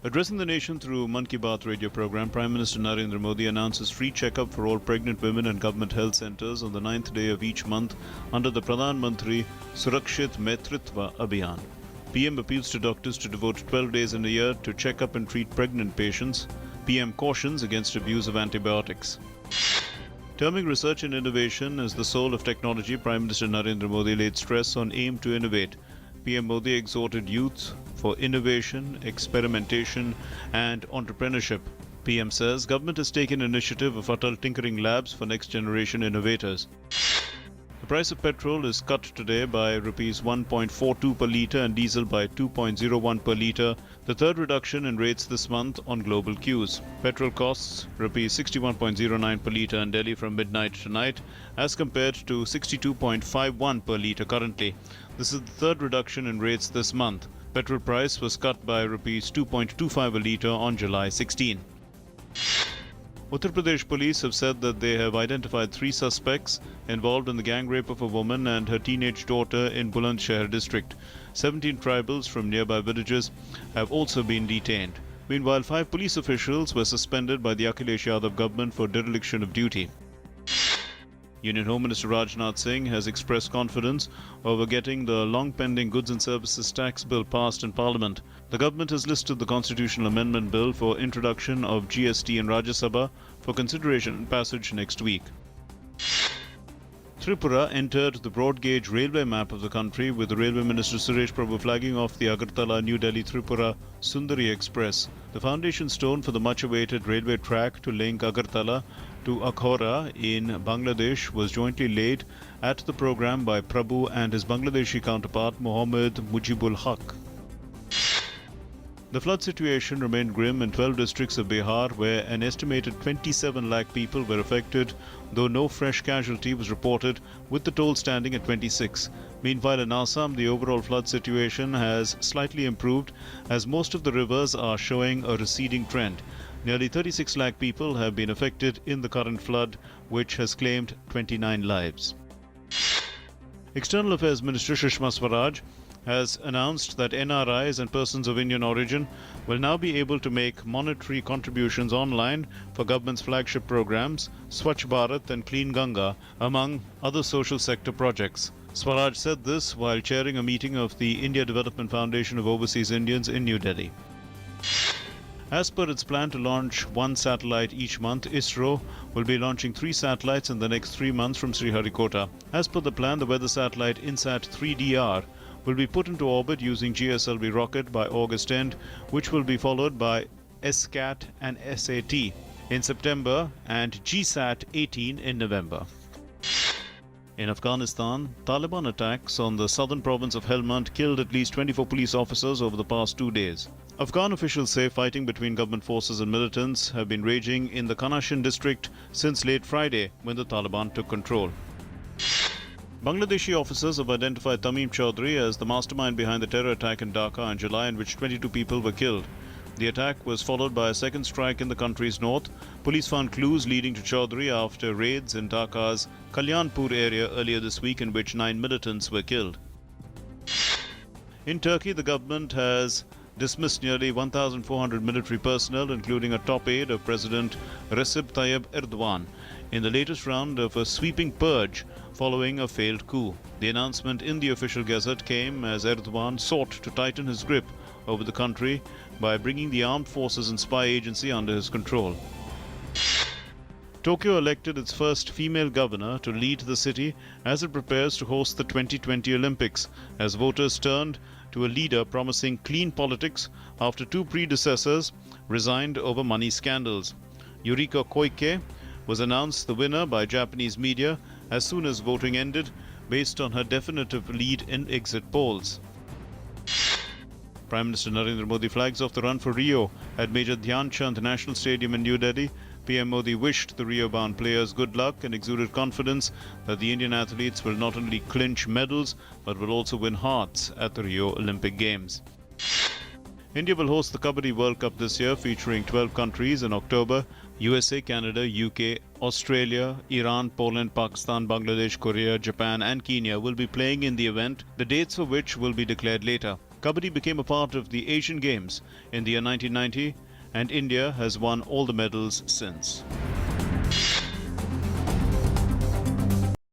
Addressing the nation through Mann Ki Baat radio program, Prime Minister Narendra Modi announces free checkup for all pregnant women and government health centres on the 9th day of each month under the Pradhan Mantri Surakshit Maitritva Abhiyan. PM appeals to doctors to devote 12 days in a year to check up and treat pregnant patients. PM cautions against abuse of antibiotics. Terming research and innovation as the soul of technology, Prime Minister Narendra Modi laid stress on aim to innovate. PM Modi exhorted youth for innovation, experimentation and entrepreneurship. PM says government has taken initiative of Atal Tinkering Labs for next generation innovators. The price of petrol is cut today by Rs 1.42 per litre and diesel by 2.01 per litre, the third reduction in rates this month on global cues. Petrol costs Rs 61.09 per litre in Delhi from midnight tonight as compared to 62.51 per litre currently. This is the third reduction in rates this month. Petrol price was cut by Rs 2.25 a litre on July 16. Uttar Pradesh police have said that they have identified 3 suspects involved in the gang rape of a woman and her teenage daughter in Bulandshahr district. 17 tribals from nearby villages have also been detained. Meanwhile, 5 police officials were suspended by the Akhilesh Yadav government for dereliction of duty. Union Home Minister Rajnath Singh has expressed confidence over getting the long-pending Goods and Services Tax Bill passed in Parliament. The government has listed the Constitutional Amendment Bill for introduction of GST in Rajya Sabha for consideration and passage next week. Tripura entered the broad-gauge railway map of the country with the Railway Minister Suresh Prabhu flagging off the Agartala-New Delhi-Tripura Sundari Express. The foundation stone for the much-awaited railway track to link Agartala to Akhora in Bangladesh was jointly laid at the program by Prabhu and his Bangladeshi counterpart Mohammed Mujibul Haq. The flood situation remained grim in 12 districts of Bihar, where an estimated 27 lakh people were affected, though no fresh casualty was reported, with the toll standing at 26. Meanwhile, in Assam, the overall flood situation has slightly improved, as most of the rivers are showing a receding trend. Nearly 36 lakh people have been affected in the current flood, which has claimed 29 lives. External Affairs Minister Sushma Swaraj has announced that NRIs and persons of Indian origin will now be able to make monetary contributions online for government's flagship programs, Swachh Bharat and Clean Ganga, among other social sector projects. Swaraj said this while chairing a meeting of the India Development Foundation of Overseas Indians in New Delhi. As per its plan to launch 1 satellite each month, ISRO will be launching 3 satellites in the next 3 months from Sriharikota. As per the plan, the weather satellite INSAT 3DR will be put into orbit using GSLV rocket by August end, which will be followed by SCAT and SAT in September and GSAT-18 in November. In Afghanistan, Taliban attacks on the southern province of Helmand killed at least 24 police officers over the past 2 days. Afghan officials say fighting between government forces and militants have been raging in the Kanashin district since late Friday when the Taliban took control. Bangladeshi officers have identified Tamim Chaudhry as the mastermind behind the terror attack in Dhaka in July, in which 22 people were killed. The attack was followed by a second strike in the country's north. Police found clues leading to Chaudhry after raids in Dhaka's Kalyanpur area earlier this week, in which 9 militants were killed. In Turkey, the government has dismissed nearly 1,400 military personnel, including a top aide of President Recep Tayyip Erdogan, in the latest round of a sweeping purge following a failed coup. The announcement in the official gazette came as Erdogan sought to tighten his grip over the country by bringing the armed forces and spy agency under his control. Tokyo elected its first female governor to lead the city as it prepares to host the 2020 Olympics, as voters turned to a leader promising clean politics after 2 predecessors resigned over money scandals. Yuriko Koike was announced the winner by Japanese media as soon as voting ended, based on her definitive lead in exit polls. Prime Minister Narendra Modi flags off the run for Rio at Major Dhyan Chand National Stadium in New Delhi. PM Modi wished the Rio-bound players good luck and exuded confidence that the Indian athletes will not only clinch medals but will also win hearts at the Rio Olympic Games. India will host the Kabaddi World Cup this year, featuring 12 countries in October. USA, Canada, UK, Australia, Iran, Poland, Pakistan, Bangladesh, Korea, Japan and Kenya will be playing in the event, the dates for which will be declared later. Kabaddi became a part of the Asian Games in the year 1990, and India has won all the medals since.